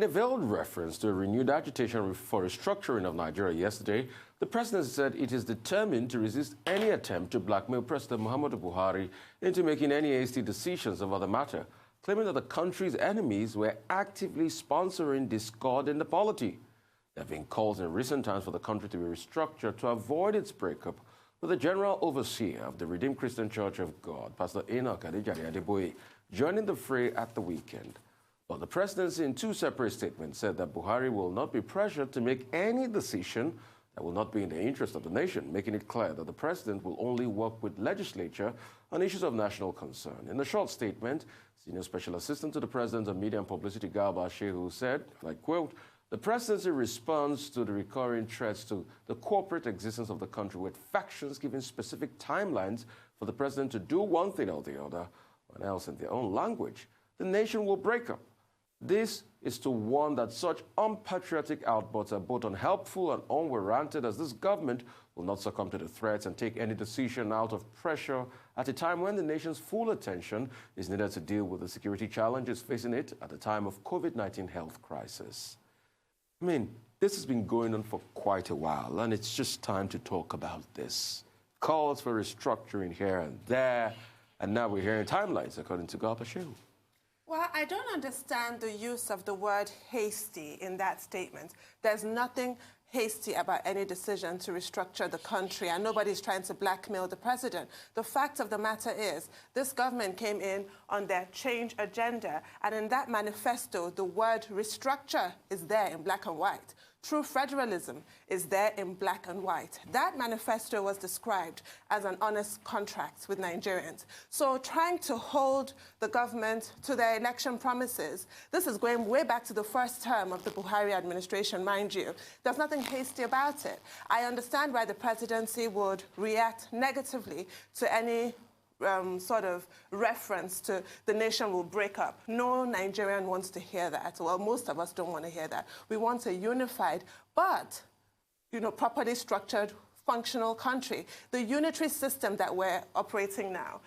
In a veiled reference to a renewed agitation for restructuring of Nigeria yesterday, the president said it is determined to resist any attempt to blackmail President Muhammadu Buhari into making any hasty decisions about the matter, claiming that the country's enemies were actively sponsoring discord in the polity. There have been calls in recent times for the country to be restructured to avoid its breakup, with the general overseer of the Redeemed Christian Church of God, Pastor Enoch Adejare Adeboye, joining the fray at the weekend. But the presidency, in two separate statements, said that Buhari will not be pressured to make any decision that will not be in the interest of the nation, making it clear that the president will only work with legislature on issues of national concern. In a short statement, Senior Special Assistant to the President of Media and Publicity, Garba Shehu, said, and I quote, "The presidency responds to the recurring threats to the corporate existence of the country with factions giving specific timelines for the president to do one thing or the other, or else in their own language, the nation will break up. This is to warn that such unpatriotic outbursts are both unhelpful and unwarranted, as this government will not succumb to the threats and take any decision out of pressure at a time when the nation's full attention is needed to deal with the security challenges facing it at the time of COVID-19 health crisis." I mean, this has been going on for quite a while, and it's just time to talk about this. Calls for restructuring here and there, and now we're hearing timelines, according to Garba Shehu. Well, I don't understand the use of the word hasty in that statement. There's nothing hasty about any decision to restructure the country, and nobody's trying to blackmail the president. The fact of the matter is, this government came in on their change agenda, and in that manifesto, the word restructure is there in black and white. True federalism is there in black and white. That manifesto was described as an honest contract with Nigerians. So trying to hold the government to their election promises, this is going way back to the first term of the Buhari administration, mind you. There's nothing hasty about it. I understand why the presidency would react negatively to any sort of reference to the nation will break up. No Nigerian wants to hear that. Well, most of us don't want to hear that. We want a unified, but, properly structured, functional country. The unitary system that we're operating now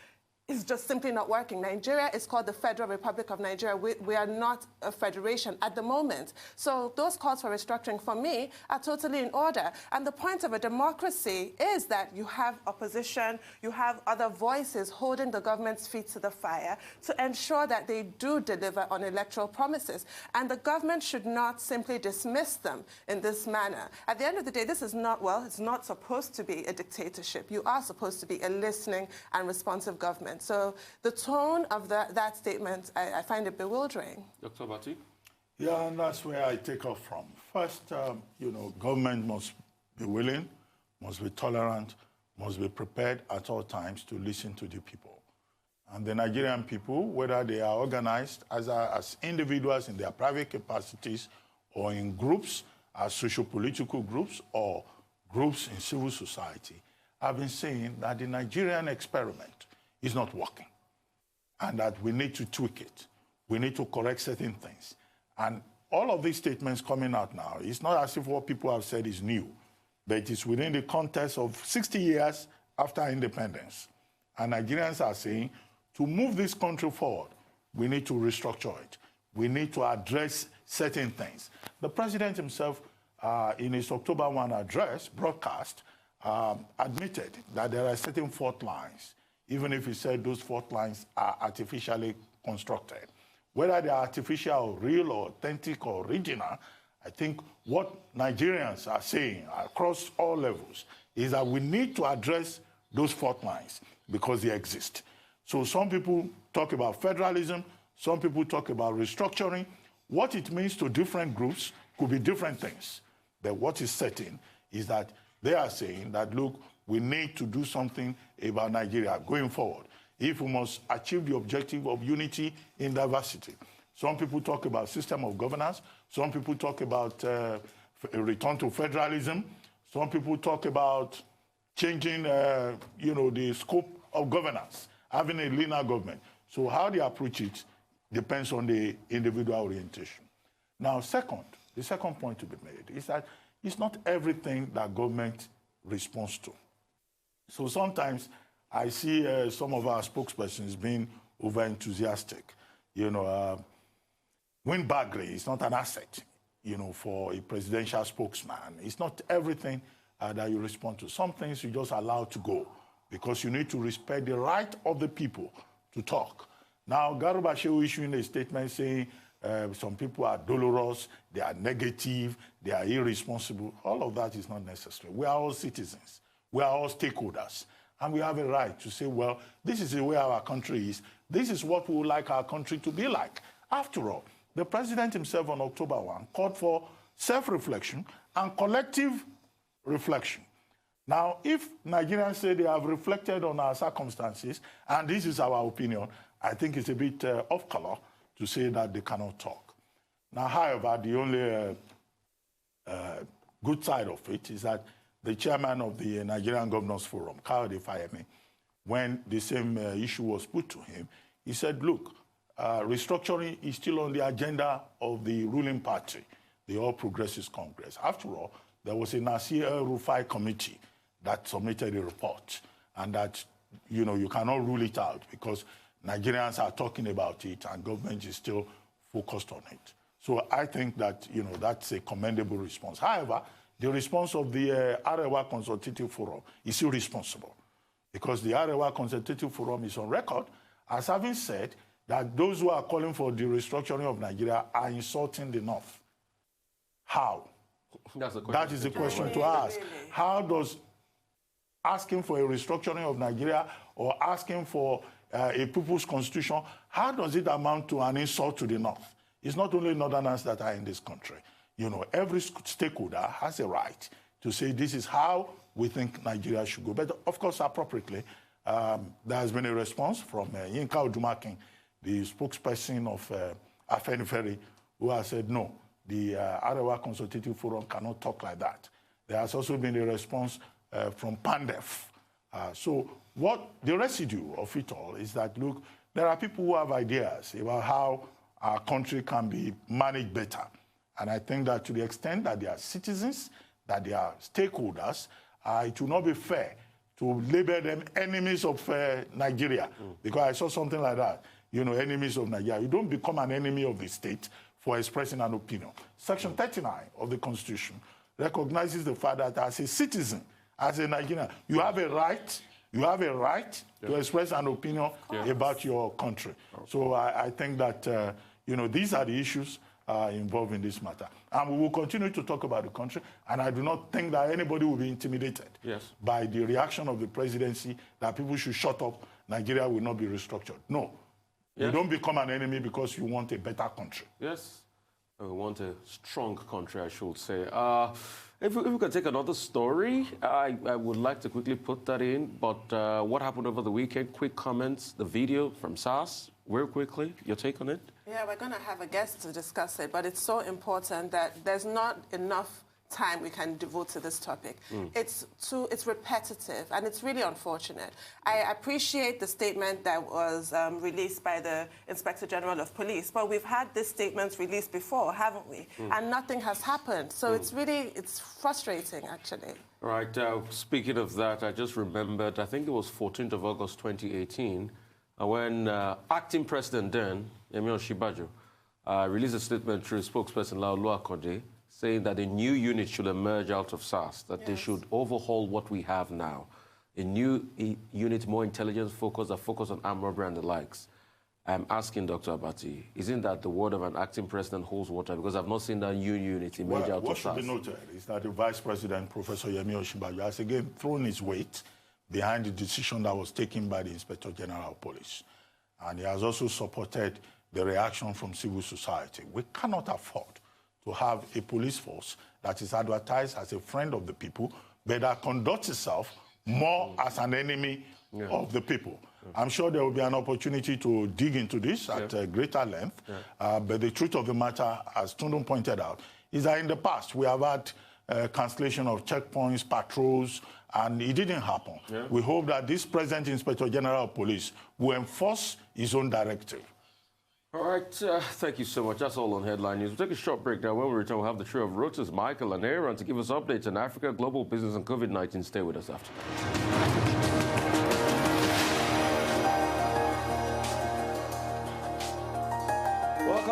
is just simply not working. Nigeria is called the Federal Republic of Nigeria. We are not a federation at the moment. So those calls for restructuring, for me, are totally in order. And the point of a democracy is that you have opposition, you have other voices holding the government's feet to the fire to ensure that they do deliver on electoral promises. And the government should not simply dismiss them in this manner. At the end of the day, this is not, well, it's not supposed to be a dictatorship. You are supposed to be a listening and responsive government. So the tone of that statement, I find it bewildering. Dr. Bati? Yeah, and that's where I take off from. First, government must be willing, must be tolerant, must be prepared at all times to listen to the people. And the Nigerian people, whether they are organized as individuals in their private capacities or in groups, as socio-political groups or groups in civil society, have been saying that the Nigerian experiment is not working, and that we need to tweak it. We need to correct certain things. And all of these statements coming out now, it's not as if what people have said is new, but it is within the context of 60 years after independence. And Nigerians are saying, to move this country forward, we need to restructure it. We need to address certain things. The president himself, in his October 1 address, broadcast, admitted that there are certain fault lines, even if he said those fault lines are artificially constructed. Whether they are artificial or real or authentic or original, I think what Nigerians are saying across all levels is that we need to address those fault lines because they exist. So some people talk about federalism, some people talk about restructuring. What it means to different groups could be different things. But what is certain is that they are saying that, look, we need to do something about Nigeria going forward if we must achieve the objective of unity in diversity. Some people talk about system of governance. Some people talk about a return to federalism. Some people talk about changing, the scope of governance, having a leaner government. So how they approach it depends on the individual orientation. Now, the second point to be made is that it's not everything that government responds to. So sometimes I see some of our spokespersons being over-enthusiastic. windbaggery is not an asset, for a presidential spokesman. It's not everything that you respond to. Some things you just allow to go because you need to respect the right of the people to talk. Now, Garuba Shehu issuing a statement saying some people are dolorous, they are negative, they are irresponsible. All of that is not necessary. We are all citizens. We are all stakeholders. And we have a right to say, well, this is the way our country is. This is what we would like our country to be like. After all, the president himself on October 1 called for self-reflection and collective reflection. Now, if Nigerians say they have reflected on our circumstances, and this is our opinion, I think it's a bit off color to say that they cannot talk. Now, however, the only good side of it is that the chairman of the Nigerian Governors Forum, Kayode Fayemi, when the same issue was put to him, he said, look, restructuring is still on the agenda of the ruling party, the All Progressives Congress. After all, there was a Nasir El-Rufai committee that submitted a report, and that, you cannot rule it out because Nigerians are talking about it and government is still focused on it. So I think that, that's a commendable response. However, the response of the Arewa Consultative Forum is irresponsible because the Arewa Consultative Forum is on record as having said that those who are calling for the restructuring of Nigeria are insulting the North. How? That is the question to ask. How does asking for a restructuring of Nigeria or asking for a people's constitution, how does it amount to an insult to the North? It's not only Northerners that are in this country. Every stakeholder has a right to say this is how we think Nigeria should go. But of course, appropriately, there has been a response from Yinka Odumakin, the spokesperson of Afenifere, who has said, no, the Arewa Consultative Forum cannot talk like that. There has also been a response from PANDEF. So what the residue of it all is that, look, there are people who have ideas about how our country can be managed better. And I think that to the extent that they are citizens, that they are stakeholders, it will not be fair to label them enemies of Nigeria. Because I saw something like that, enemies of Nigeria. You don't become an enemy of the state for expressing an opinion. Section 39 of the Constitution recognizes the fact that as a citizen, as a Nigerian, you have a right to express an opinion about your country. So I think that, these are the issues involved in this matter. And we will continue to talk about the country, and I do not think that anybody will be intimidated by the reaction of the presidency that people should shut up, Nigeria will not be restructured. No. You don't become an enemy because you want a better country. Yes. We want a strong country, I should say. If we can take another story, I would like to quickly put that in. But what happened over the weekend? Quick comments, the video from SARS, real quickly. Your take on it? Yeah, we're going to have a guest to discuss it, but it's so important that there's not enough time we can devote to this topic. It's repetitive, and it's really unfortunate. I appreciate the statement that was released by the Inspector General of Police, but we've had these statements released before, haven't we? And nothing has happened. So it's frustrating, actually. All right. Speaking of that, I just remembered, I think it was 14th of August 2018, when acting president then, Yemi Osinbajo, released a statement through spokesperson Laolu Akode, saying that a new unit should emerge out of SARS, that they should overhaul what we have now. A new unit, more intelligence-focused, that focus on armed robbery and the likes. I'm asking Dr. Abati, isn't that the word of an acting president holds water? Because I've not seen that new unit emerge out of SARS. What should be noted is that the Vice President, Professor Yemi Osinbajo, has again thrown his weight behind the decision that was taken by the Inspector General of Police. And he has also supported the reaction from civil society. We cannot afford to have a police force that is advertised as a friend of the people, but that conducts itself more as an enemy of the people. I'm sure there will be an opportunity to dig into this at greater length, but the truth of the matter, as Tundun pointed out, is that in the past we have had cancellation of checkpoints, patrols, and it didn't happen. We hope that this present Inspector General of Police will enforce his own directive. All right, thank you so much. That's all on Headline News. We'll take a short break now. When we return, we'll have the trio of Reuters, Michael and Aaron, to give us updates on Africa, global business, and COVID-19. Stay with us after that.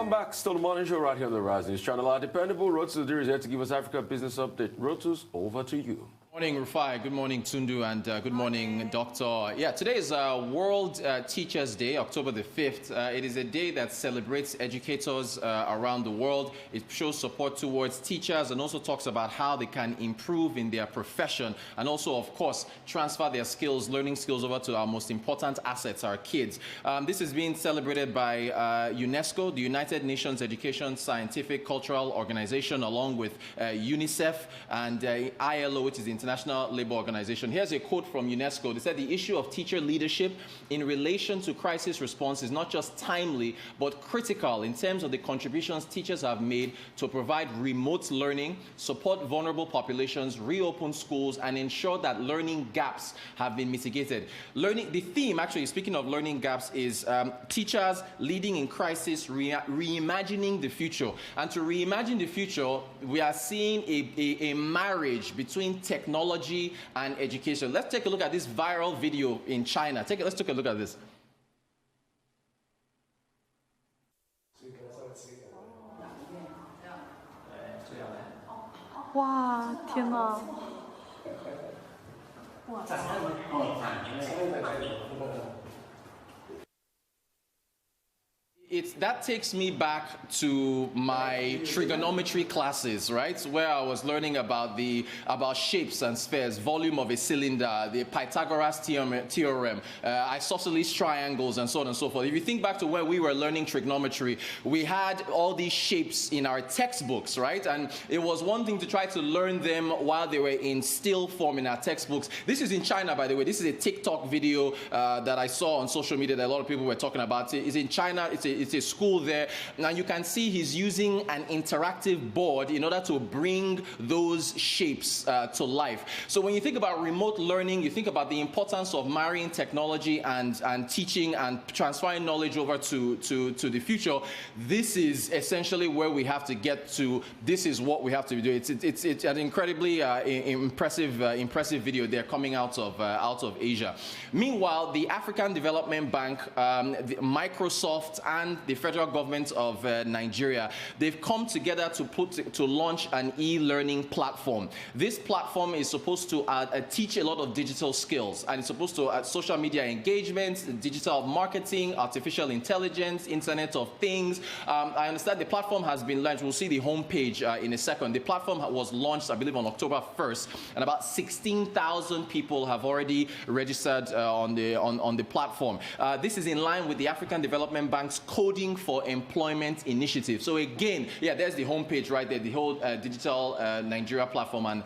Welcome back. Still the morning show right here on the Rise News Channel. Our dependable Rotus is here to give us Africa business update. Rotus, over to you. Good morning, Rufai. Good morning, Tundu, and good morning, Doctor. Yeah, today is World Teachers Day, October the 5th. It is a day that celebrates educators around the world. It shows support towards teachers and also talks about how they can improve in their profession and also, of course, transfer their skills, learning skills over to our most important assets, our kids. This is being celebrated by UNESCO, the United Nations Education, Scientific, Cultural Organization, along with UNICEF and ILO, which is the International Labour Organization. Here's a quote from UNESCO. They said the issue of teacher leadership in relation to crisis response is not just timely, but critical in terms of the contributions teachers have made to provide remote learning, support vulnerable populations, reopen schools, and ensure that learning gaps have been mitigated. The theme, actually, speaking of learning gaps, is teachers leading in crisis, reimagining the future. And to reimagine the future, we are seeing a marriage between technology and education. Let's take a look at this viral video in China. Let's take a look at this. Wow, 天哪！ That takes me back to my trigonometry classes, right? Where I was learning about shapes and spheres, volume of a cylinder, the Pythagoras theorem, isosceles triangles, and so on and so forth. If you think back to where we were learning trigonometry, we had all these shapes in our textbooks, right? And it was one thing to try to learn them while they were in still form in our textbooks. This is in China, by the way. This is a TikTok video that I saw on social media that a lot of people were talking about. It's in China. It's a school there. Now you can see he's using an interactive board in order to bring those shapes to life. So when you think about remote learning, you think about the importance of marrying technology and teaching and transferring knowledge over to the future. This is essentially where we have to get to. This is what we have to do. It's an incredibly impressive video there coming out of Asia. Meanwhile, the African Development Bank, Microsoft, and the federal government of Nigeria, they've come together to launch an e-learning platform. This platform is supposed to teach a lot of digital skills, and it's supposed to social media engagement, digital marketing, artificial intelligence, Internet of Things. I understand the platform has been launched. We'll see the homepage in a second. The platform was launched, I believe, on October 1st, and about 16,000 people have already registered on the platform. This is in line with the African Development Bank's Coding for Employment initiative. So again, yeah, there's the homepage right there, the whole digital Nigeria platform and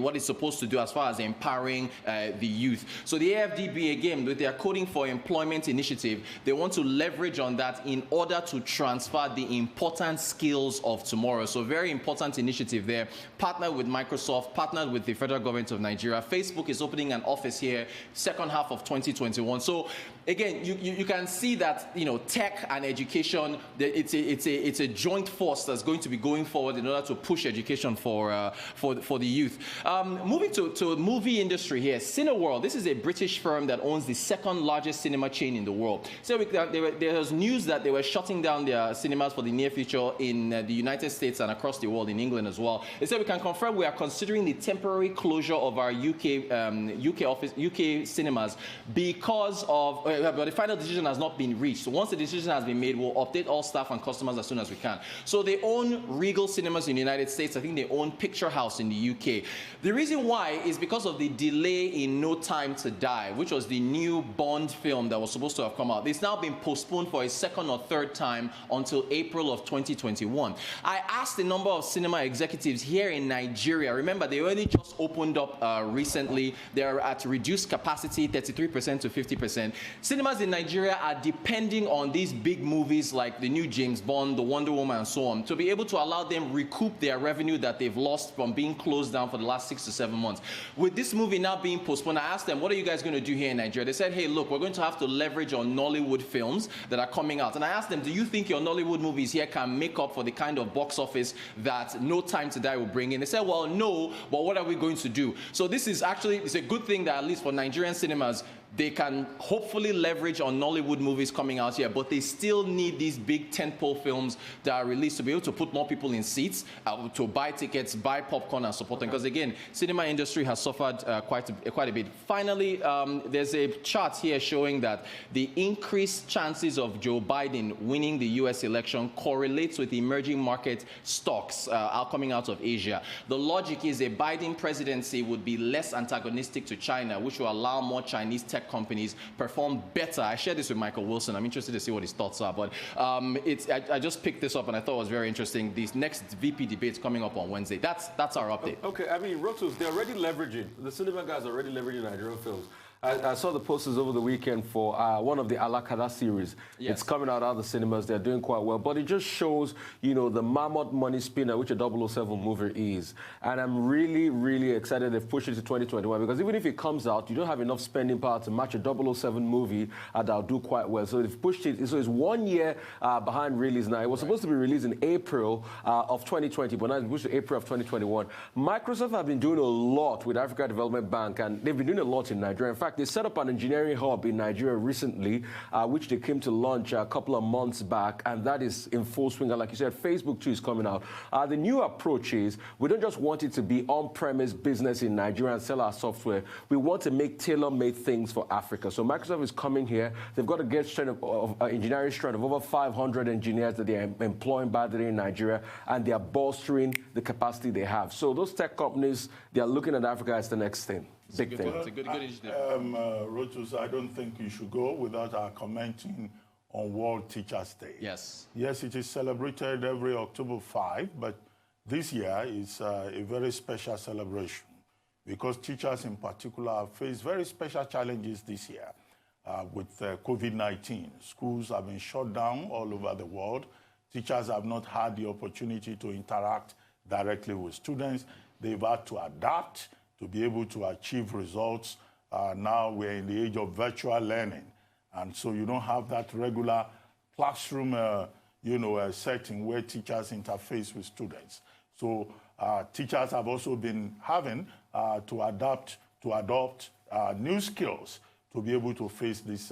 what it's supposed to do as far as empowering the youth. So the AFDB, again, with their Coding for Employment initiative, they want to leverage on that in order to transfer the important skills of tomorrow. So very important initiative there. Partnered with Microsoft, partnered with the federal government of Nigeria. Facebook is opening an office here second half of 2021. So again, you can see that, you know, tech and education, it's a joint force that's going to be going forward in order to push education for the youth. Moving to movie industry here, Cineworld. This is a British firm that owns the second largest cinema chain in the world. So there was news that they were shutting down their cinemas for the near future in the United States and across the world, in England as well. They said we can confirm we are considering the temporary closure of our UK cinemas because of, but the final decision has not been reached. So once the decision has been made, we'll update all staff and customers as soon as we can. So they own Regal Cinemas in the United States. I think they own Picture House in the UK. The reason why is because of the delay in No Time to Die, which was the new Bond film that was supposed to have come out. It's now been postponed for a second or third time until April of 2021. I asked a number of cinema executives here in Nigeria. Remember, they only just opened up recently. They're at reduced capacity, 33% to 50%. Cinemas in Nigeria are depending on these big movies like the new James Bond, the Wonder Woman, and so on, to be able to allow them recoup their revenue that they've lost from being closed down for the last 6 to 7 months. With this movie now being postponed, I asked them, what are you guys going to do here in Nigeria? They said, hey, look, we're going to have to leverage on Nollywood films that are coming out. And I asked them, do you think your Nollywood movies here can make up for the kind of box office that No Time to Die will bring in? They said, well, no, but what are we going to do? So this is actually, it's a good thing that at least for Nigerian cinemas, they can hopefully leverage on Nollywood movies coming out here, but they still need these big tentpole films that are released to be able to put more people in seats, to buy tickets, buy popcorn, and support them. Because again, cinema industry has suffered quite a bit. Finally, there's a chart here showing that the increased chances of Joe Biden winning the U.S. election correlates with emerging market stocks coming out of Asia. The logic is a Biden presidency would be less antagonistic to China, which will allow more Chinese tech companies perform better. I shared this with Michael Wilson. I'm interested to see what his thoughts are. But I just picked this up and I thought it was very interesting. These next VP debates coming up on Wednesday. That's our update. Okay, I mean, Rotus, they're already leveraging. The cinema guys are already leveraging Nigerian films. I saw the posters over the weekend for one of the Alakada series. Yes. It's coming out of the cinemas. They're doing quite well. But it just shows, you know, the mammoth money spinner, which a 007 movie is. And I'm really, really excited they've pushed it to 2021. Because even if it comes out, you don't have enough spending power to match a 007 movie that'll do quite well. So they've pushed it. So it's 1 year behind release now. It was supposed to be released in April of 2020, but now it's pushed to April of 2021. Microsoft have been doing a lot with Africa Development Bank, and they've been doing a lot in Nigeria. In fact, they set up an engineering hub in Nigeria recently, which they came to launch a couple of months back, and that is in full swing. And like you said, Facebook too is coming out. The new approach is we don't just want it to be on-premise business in Nigeria and sell our software. We want to make tailor-made things for Africa. So Microsoft is coming here. They've got a great strength of engineering strength of over 500 engineers that they're employing by the day in Nigeria, and they are bolstering the capacity they have. So those tech companies, they are looking at Africa as the next thing. Big thing. It's a good initiative. Rotus, I don't think you should go without our commenting on World Teachers' Day. Yes. Yes, it is celebrated every October 5, but this year is a very special celebration because teachers in particular have faced very special challenges this year with COVID-19. Schools have been shut down all over the world. Teachers have not had the opportunity to interact directly with students. They've had to adapt to be able to achieve results. Now we're in the age of virtual learning. And so you don't have that regular classroom setting where teachers interface with students. So teachers have also been having to adopt new skills to be able to face this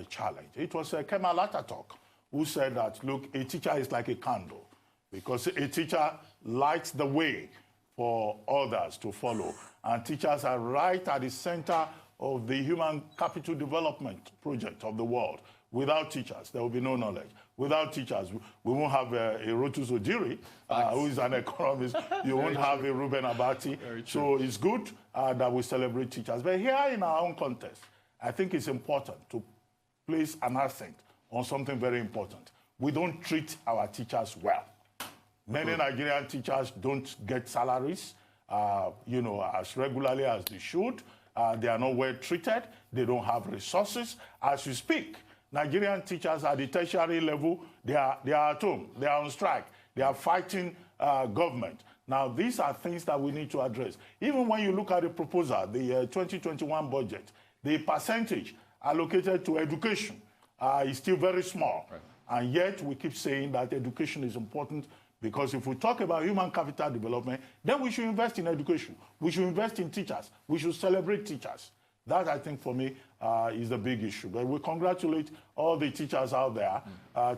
challenge. It was Kemal Atatürk who said that, look, a teacher is like a candle because a teacher lights the way for others to follow. And teachers are right at the center of the human capital development project of the world. Without teachers, there will be no knowledge. Without teachers, we won't have a Rotus Odiri, who is an economist. You won't have a Ruben Abati. So it's good that we celebrate teachers. But here in our own context, I think it's important to place an accent on something very important. We don't treat our teachers well. Many Nigerian teachers don't get salaries, as regularly as they should. They are not well treated. They don't have resources. As you speak, Nigerian teachers at the tertiary level, they are at home. They are on strike. They are fighting government. Now, these are things that we need to address. Even when you look at the proposal, the 2021 budget, the percentage allocated to education is still very small. Right. And yet, we keep saying that education is important. Because if we talk about human capital development, then we should invest in education. We should invest in teachers. We should celebrate teachers. That, I think, for me, is the big issue. But we congratulate all the teachers out there.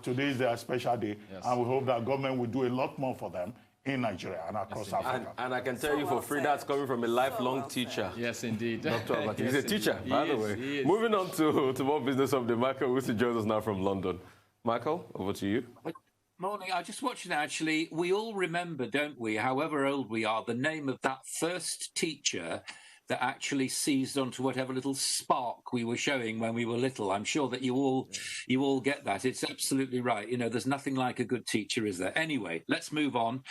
Today is their special day, yes. And we hope that government will do a lot more for them in Nigeria and across Africa. And I can tell you for free, that's coming from a lifelong teacher. Yes, indeed. Dr. Abati. He's a teacher, by the way. Moving on to more business update. Michael Wilson joins us now from London. Michael, over to you. Morning. I just watched it, actually. We all remember, don't we, however old we are, the name of that first teacher that actually seized onto whatever little spark we were showing when we were little. I'm sure that you all get that. It's absolutely right. You know, there's nothing like a good teacher, is there? Anyway, let's move on.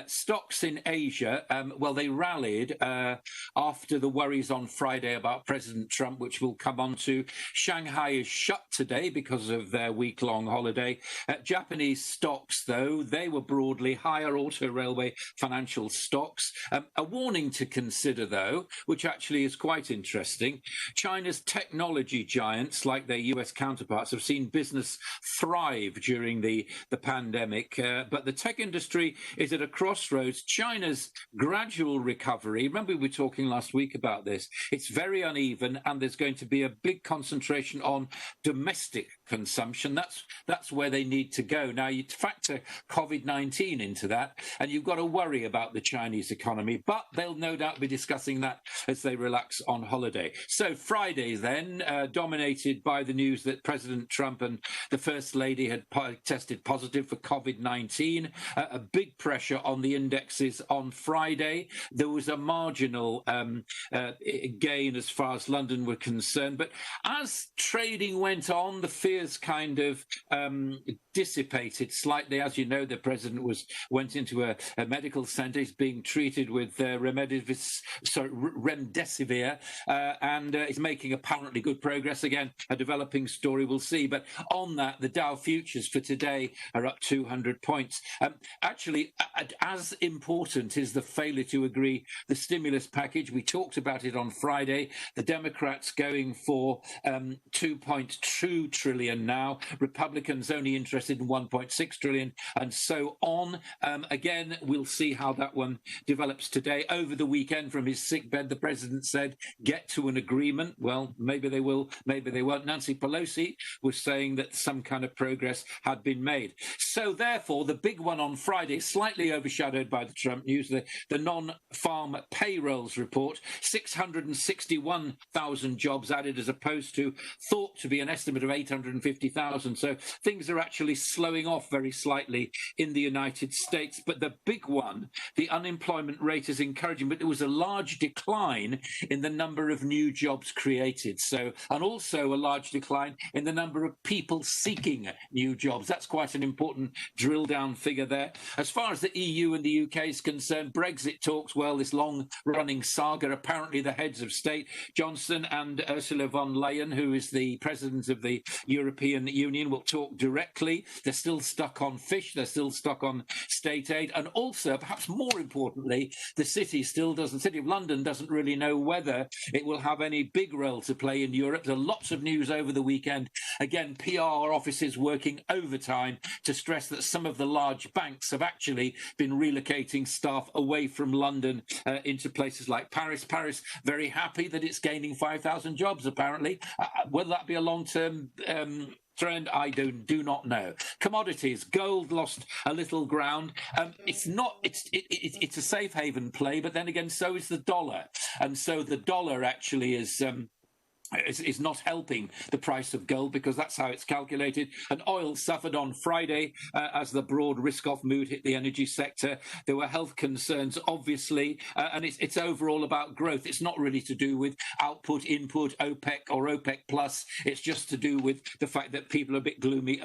Stocks in Asia, well, they rallied after the worries on Friday about President Trump, which we'll come on to. Shanghai is shut today because of their week-long holiday. Japanese stocks, though, they were broadly higher. Auto, railway, financial stocks. A warning to consider, though, which actually is quite interesting. China's technology giants, like their US counterparts, have seen business thrive during the pandemic, but the tech industry is at a crossroads. China's gradual recovery, remember we were talking last week about this, it's very uneven, and there's going to be a big concentration on domestic consumption. That's where they need to go. Now, you factor COVID-19 into that, and you've got to worry about the Chinese economy, but they'll no doubt be discussing that as they relax on holiday. So Friday then, dominated by the news that President Trump and the First Lady had tested positive for COVID-19, a big pressure on the indexes on Friday. There was a marginal gain as far as London were concerned, but as trading went on, the fears kind of dissipated slightly. As you know, the president went into a medical centre. He's being treated with remdesivir, and is making apparently good progress. Again, a developing story, we'll see. But on that, the Dow futures for today are up 200 points. Actually, as important is the failure to agree the stimulus package. We talked about it on Friday. The Democrats going for 2.2 trillion now. Republicans only interested in 1.6 trillion, and so on. Again, we'll see how that one develops today. Over the weekend, from his sickbed, the president said, get to an agreement. Well, maybe they will, maybe they won't. Nancy Pelosi was saying that some kind of progress had been made. So therefore, the big one on Friday, slightly overshadowed by the Trump news, the non-farm payrolls report, 661,000 jobs added as opposed to thought to be an estimate of 850,000. So things are actually slowing off very slightly in the United States. But the big one, the unemployment rate, is encouraging, but there was a large decline in the number of new jobs created. So, and also a large decline in the number of people seeking new jobs. That's quite an important drill down figure there. As far as the EU and the UK is concerned, Brexit talks, well, this long running saga, apparently the heads of state, Johnson and Ursula von Leyen, who is the president of the European Union, will talk directly. They're still stuck on fish. They're still stuck on state aid. And also, perhaps more importantly, the city of London doesn't really know whether it will have any big role to play in Europe. There are lots of news over the weekend. Again, PR offices working overtime to stress that some of the large banks have actually been relocating staff away from London into places like Paris. Paris, very happy that it's gaining 5,000 jobs, apparently. Whether that be a long-term trend, I do not know. Commodities, gold lost a little ground. It's a safe haven play, but then again, so is the dollar, and so the dollar actually is not helping the price of gold, because that's how it's calculated. And oil suffered on Friday as the broad risk-off mood hit the energy sector. There were health concerns, obviously, and it's overall about growth. It's not really to do with output, input, OPEC or OPEC plus. It's just to do with the fact that people are a bit gloomy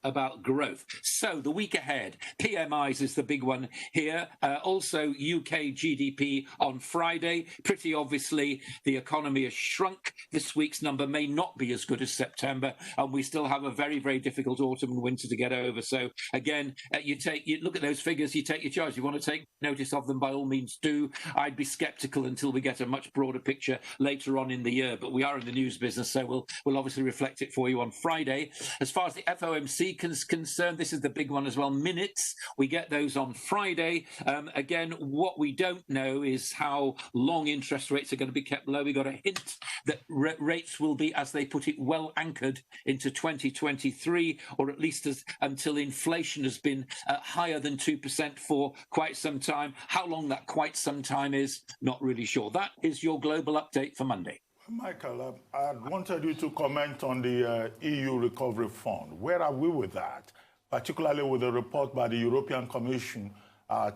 about growth. So the week ahead, PMIs is the big one here. Also UK GDP on Friday. Pretty obviously, the economy has shrunk. This week's number may not be as good as September, and we still have a very, very difficult autumn and winter to get over. So again, you look at those figures, you take your choice. You want to take notice of them, by all means do. I'd be sceptical until we get a much broader picture later on in the year, but we are in the news business, so we'll obviously reflect it for you on Friday. As far as the FOMC is concerned, this is the big one as well. Minutes, we get those on Friday. Again, what we don't know is how long interest rates are going to be kept low. We got a hint that rates will be, as they put it, well anchored into 2023, or at least until inflation has been higher than 2% for quite some time. How long that quite some time is, not really sure. That is your global update for Monday. Michael, I wanted you to comment on the EU Recovery Fund. Where are we with that, particularly with the report by the European Commission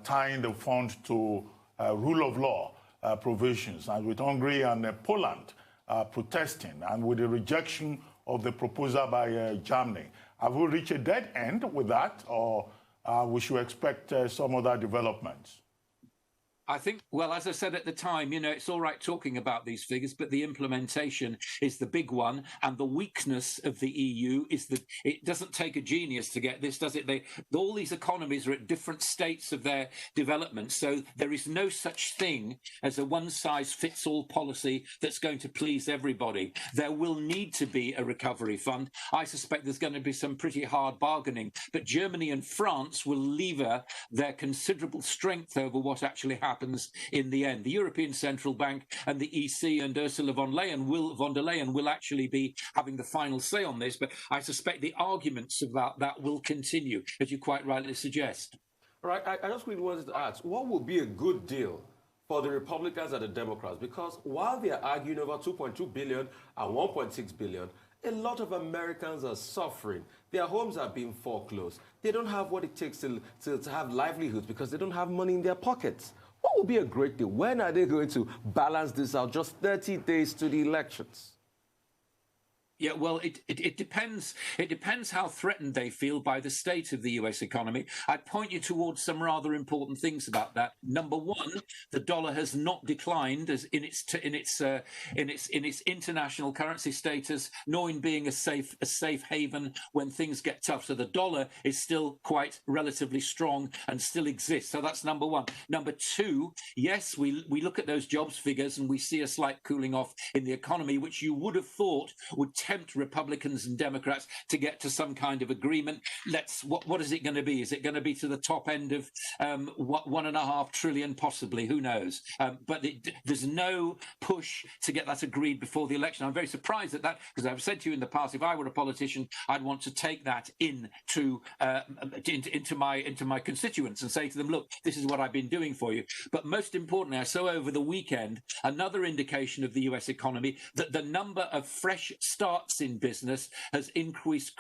tying the fund to rule of law provisions, and with Hungary and Poland protesting, and with the rejection of the proposal by Germany? Have we reached a dead end with that, or we should expect some other developments? I think, well, as I said at the time, it's all right talking about these figures, but the implementation is the big one. And the weakness of the EU is that it doesn't take a genius to get this, does it? All these economies are at different states of their development. So there is no such thing as a one-size-fits-all policy that's going to please everybody. There will need to be a recovery fund. I suspect there's going to be some pretty hard bargaining. But Germany and France will lever their considerable strength over what actually happens in the end. The European Central Bank and the EC and Ursula von der Leyen will actually be having the final say on this, but I suspect the arguments about that will continue, as you quite rightly suggest. All right, I just really wanted to ask, what would be a good deal for the Republicans and the Democrats? Because while they are arguing over 2.2 billion and 1.6 billion, a lot of Americans are suffering. Their homes are being foreclosed. They don't have what it takes to have livelihoods because they don't have money in their pockets. What would be a great deal? When are they going to balance this out? Just 30 days to the elections. Yeah, well, it depends. It depends how threatened they feel by the state of the U.S. economy. I'd point you towards some rather important things about that. Number one, the dollar has not declined as in its international currency status, nor in being a safe haven when things get tough. So the dollar is still quite relatively strong and still exists. So that's number one. Number two, yes, we look at those jobs figures and we see a slight cooling off in the economy, which you would have thought would tempt Republicans and Democrats to get to some kind of agreement. What is it going to be? Is it going to be to the top end of $1.5 trillion, possibly? Who knows? But there's no push to get that agreed before the election. I'm very surprised at that, because I've said to you in the past, if I were a politician, I'd want to take that into my constituents and say to them, look, this is what I've been doing for you. But most importantly, I saw over the weekend another indication of the US economy, that the number of fresh starts in business has increased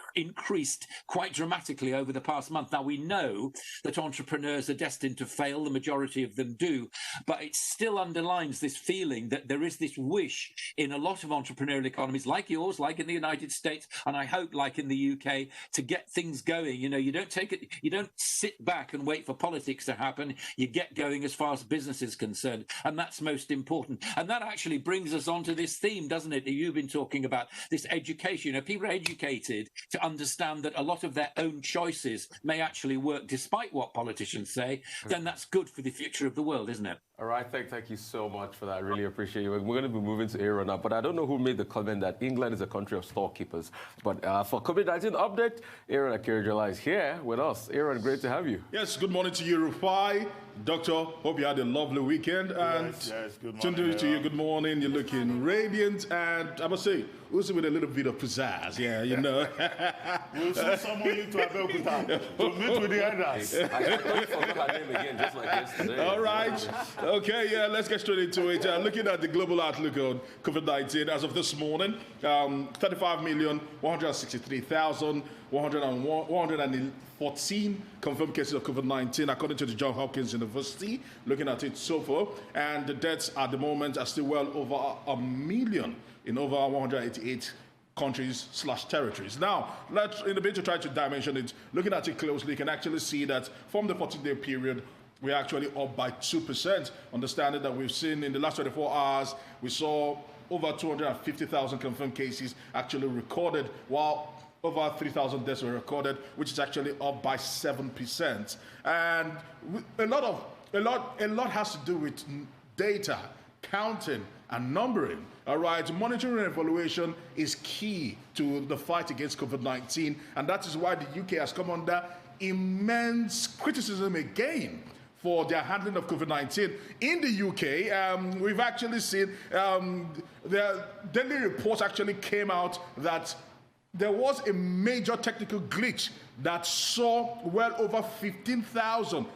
quite dramatically over the past month. Now, we know that entrepreneurs are destined to fail, the majority of them do, but it still underlines this feeling that there is this wish in a lot of entrepreneurial economies like yours, like in the United States, and I hope like in the UK, to get things going. You don't sit back and wait for politics to happen. You get going as far as business is concerned, and that's most important. And that actually brings us on to this theme, doesn't it, that you've been talking about, this education. People are educated to understand that a lot of their own choices may actually work despite what politicians say, then that's good for the future of the world, isn't it? All right, thank you so much for that. I really appreciate you. We're going to be moving to Aaron now, but I don't know who made the comment that England is a country of storekeepers. But for COVID-19 update, Aaron Akirjola is here with us. Aaron, great to have you. Yes, good morning to you, Rufai. Doctor, hope you had a lovely weekend. And yes, good morning. Tunde to you, good morning. You're looking radiant, and I must say, also with a little bit of pizzazz. Yeah, you know. We'll send someone into Abeokuta to meet with the others. I just forgot her name again, just like yesterday. All right. Okay, yeah, let's get straight into it. Looking at the global outlook on COVID-19, as of this morning, 35,163,114 confirmed cases of COVID-19, according to the Johns Hopkins University. Looking at it so far, and the deaths at the moment are still well over 1 million in over 188 countries/territories. Now, in a bit to try to dimension it, looking at it closely, you can actually see that from the 14-day period, we're actually up by 2%. Understanding that we've seen in the last 24 hours, we saw over 250,000 confirmed cases actually recorded, while over 3,000 deaths were recorded, which is actually up by 7%. And a lot has to do with data, counting, and numbering. All right, monitoring and evaluation is key to the fight against COVID-19, and that is why the UK has come under immense criticism again for their handling of COVID-19. In the UK, we've actually seen the daily reports actually came out that there was a major technical glitch that saw well over 15,000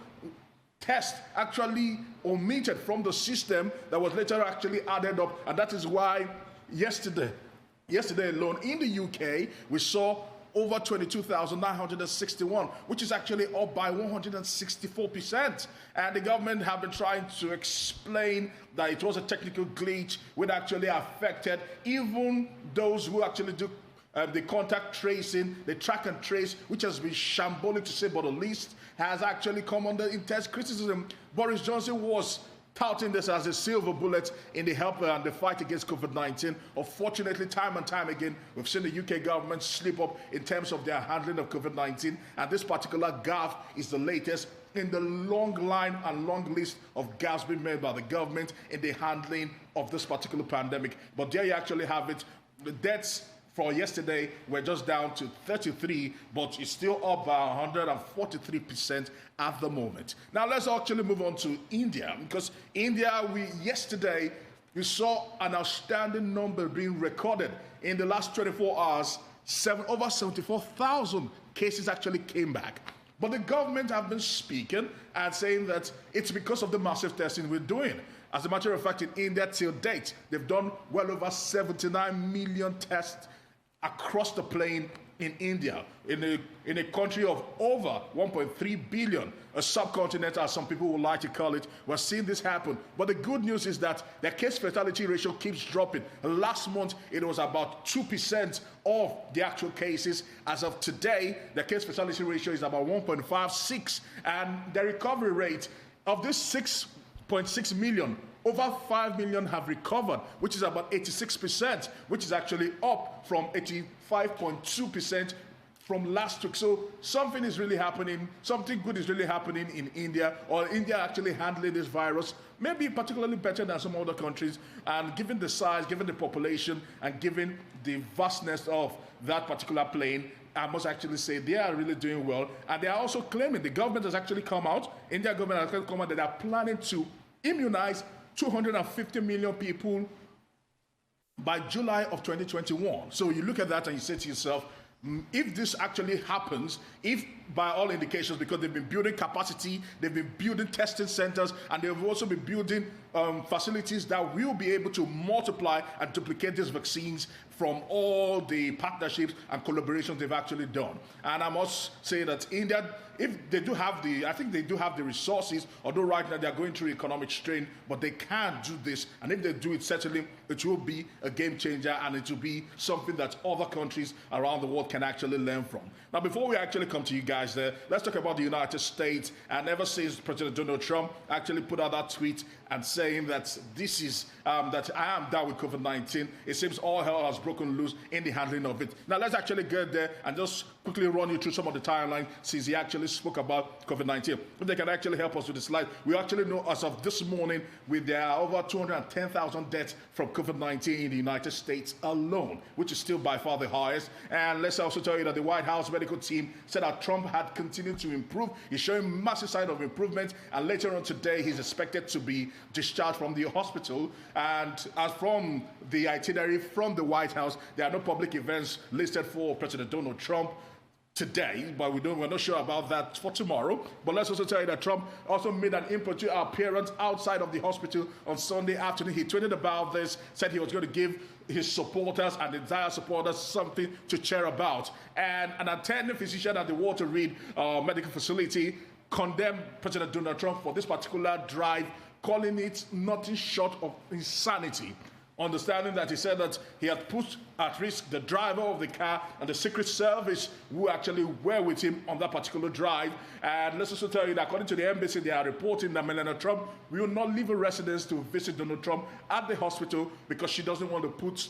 tests actually omitted from the system that was later actually added up, and that is why yesterday alone in the UK we saw over 22,961, which is actually up by 164%. And the government have been trying to explain that it was a technical glitch which actually affected even those who actually do the contact tracing, the track and trace, which has been shambolic to say but the least, has actually come under intense criticism. Boris Johnson was touting this as a silver bullet in the help and the fight against COVID-19. Unfortunately, time and time again, we've seen the UK government slip up in terms of their handling of COVID-19, and this particular gaffe is the latest in the long line and long list of gaffes being made by the government in the handling of this particular pandemic. But there you actually have it. The deaths for yesterday were just down to 33, but it's still up by 143% at the moment. Now let's actually move on to India, because India, yesterday we saw an outstanding number being recorded. In the last 24 hours, over 74,000 cases actually came back. But the government have been speaking and saying that it's because of the massive testing we're doing. As a matter of fact, in India, till date, they've done well over 79 million tests across the plain in India, in a country of over 1.3 billion, a subcontinent, as some people would like to call it. We're seeing this happen. But the good news is that the case fatality ratio keeps dropping. Last month, it was about 2% of the actual cases. As of today, the case fatality ratio is about 1.56, and the recovery rate of this 6.6 million, over 5 million have recovered, which is about 86%, which is actually up from 85.2% from last week. So something is really happening, something good is really happening in India, or India actually handling this virus, maybe particularly better than some other countries. And given the size, given the population, and given the vastness of that particular plane, I must actually say they are really doing well. And they are also claiming, the government has actually come out, India government has actually come out, that they are planning to immunize 250 million people by July of 2021. So you look at that and you say to yourself, if this actually happens, if by all indications, because they've been building capacity, they've been building testing centers, and they've also been building facilities that will be able to multiply and duplicate these vaccines from all the partnerships and collaborations they've actually done. And I must say that India, if they do have I think they do have the resources, although right now they're going through economic strain, but they can do this. And if they do it, certainly it will be a game changer, and it will be something that other countries around the world can actually learn from. Now, before we actually come to you guys there, let's talk about the United States. And ever since President Donald Trump actually put out that tweet and saying that this is, that I am down with COVID-19, it seems all hell has broken loose in the handling of it. Now, let's actually get there and just quickly run you through some of the timeline since he actually spoke about COVID-19. If they can actually help us with the slide, we actually know as of this morning, there are over 210,000 deaths from COVID-19 in the United States alone, which is still by far the highest. And let's also tell you that the White House medical team said that Trump had continued to improve. He's showing massive sign of improvement, and later on today, he's expected to be discharged from the hospital. And as from the itinerary from the White House, there are no public events listed for President Donald Trump today, but we're not sure about that for tomorrow. But let's also tell you that Trump also made an impromptu appearance outside of the hospital on Sunday afternoon. He tweeted about this, said he was going to give his supporters and entire supporters something to cheer about. And an attending physician at the Walter Reed Medical Facility condemned President Donald Trump for this particular drive, calling it nothing short of insanity. Understanding that he said that he had put at risk the driver of the car and the Secret Service who actually were with him on that particular drive. And let's also tell you that according to the embassy, they are reporting that Melania Trump will not leave a residence to visit Donald Trump at the hospital because she doesn't want to put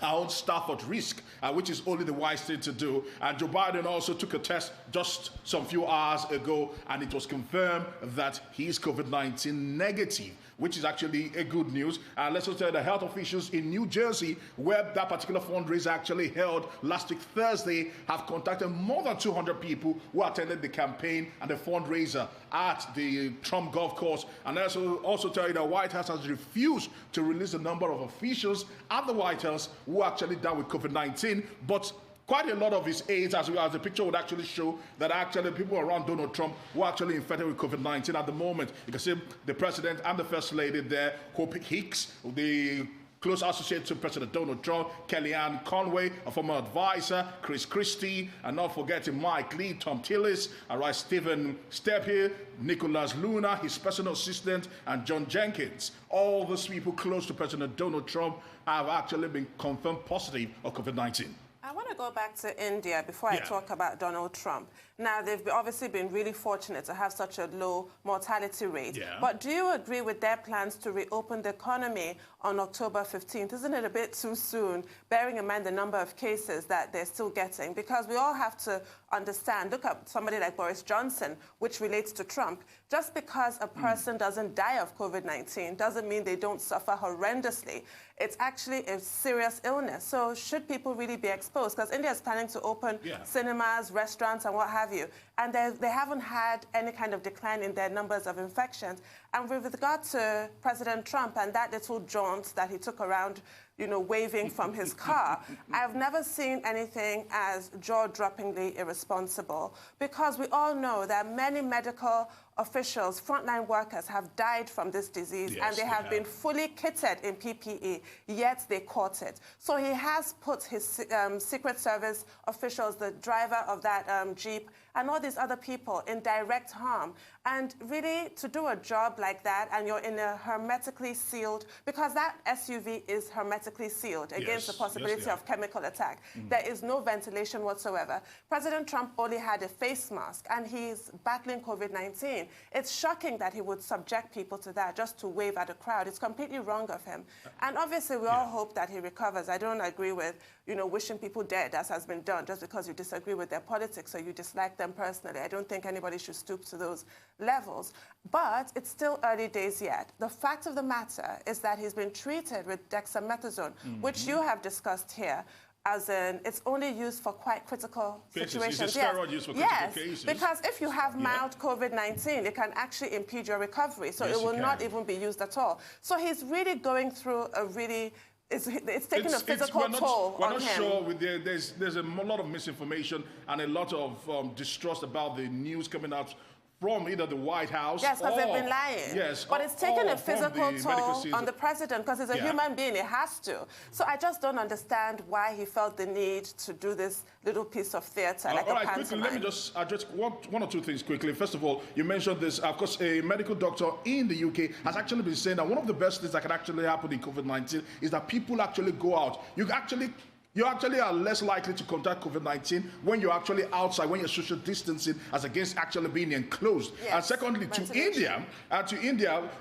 our own staff at risk, which is only the wise thing to do. And Joe Biden also took a test just some few hours ago, and it was confirmed that he is COVID-19 negative, which is actually a good news. And let's also tell the health officials in New Jersey, where that particular fundraiser actually held last week Thursday, have contacted more than 200 people who attended the campaign and the fundraiser at the Trump golf course. And also tell you the White House has refused to release the number of officials at the White House who are actually down with COVID-19, but quite a lot of his aides, as the picture would actually show, that actually people around Donald Trump were actually infected with COVID-19 at the moment. You can see the president and the first lady there, Hope Hicks, the close associate to President Donald Trump, Kellyanne Conway, a former advisor, Chris Christie, and not forgetting Mike Lee, Tom Tillis, Stephen Stephen, Nicholas Luna, his personal assistant, and John Jenkins. All those people close to President Donald Trump have actually been confirmed positive of COVID-19. I want to go back to India before I talk about Donald Trump. Now, they've obviously been really fortunate to have such a low mortality rate. Yeah. But do you agree with their plans to reopen the economy on October 15th? Isn't it a bit too soon, bearing in mind the number of cases that they're still getting? Because we all have to understand, look at somebody like Boris Johnson, which relates to Trump. Just because a person doesn't die of COVID-19 doesn't mean they don't suffer horrendously. It's actually a serious illness. So should people really be exposed? Because India is planning to open cinemas, restaurants, and what have you. And they haven't had any kind of decline in their numbers of infections. And with regard to President Trump and that little jaunt that he took around, you know, waving from his car, I've never seen anything as jaw-droppingly irresponsible, because we all know that many medical officials, frontline workers, have died from this disease, and they have been fully kitted in PPE, yet they caught it. So he has put his Secret Service officials, the driver of that Jeep, and all these other people in direct harm. And really, to do a job like that, and you're in a hermetically sealed, because that SUV is hermetically sealed against the possibility of chemical attack. There is no ventilation whatsoever. President Trump only had a face mask, and he's battling COVID-19. It's shocking that he would subject people to that just to wave at a crowd. It's completely wrong of him. And obviously, we all hope that he recovers. I don't agree with, you know, wishing people dead, as has been done, just because you disagree with their politics or you dislike them personally. I don't think anybody should stoop to those levels. But it's still early days yet. The fact of the matter is that he's been treated with dexamethasone, which you have discussed here, as in it's only used for quite critical situations. It's a steroid used for critical cases. Because if you have mild COVID-19, it can actually impede your recovery. So it will not even be used at all. So he's really going through a really... It's taking a physical toll on him. We're not sure. There's a lot of misinformation and a lot of distrust about the news coming out from either the White House. Yes, because they've been lying. Yes, but it's taken a physical toll on the president, because he's a human being. It has to. So I just don't understand why he felt the need to do this little piece of theatre like a pantomime. Quickly, let me just address one or two things quickly. First of all, you mentioned this. Of course, a medical doctor in the UK has actually been saying that one of the best things that can actually happen in COVID-19 is that people actually go out. You actually are less likely to contract COVID-19 when you're actually outside, when you're social distancing, as against actually being enclosed. Yes, and secondly, to India,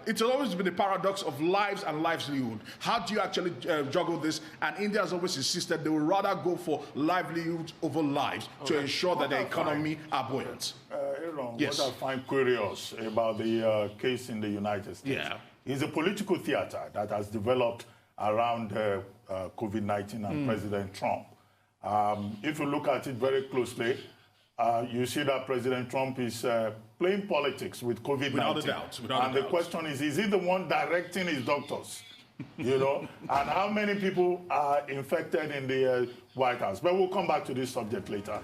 it's always been the paradox of lives and livelihood. How do you actually juggle this? And India has always insisted they would rather go for livelihood over lives to ensure that the economy are buoyant. What I find curious about the case in the United States is a political theater that has developed around COVID-19 and President Trump. If you look at it very closely, you see that President Trump is playing politics with COVID-19. Without a doubt. And the question is he the one directing his doctors? You know, and how many people are infected in the White House? But we'll come back to this subject later.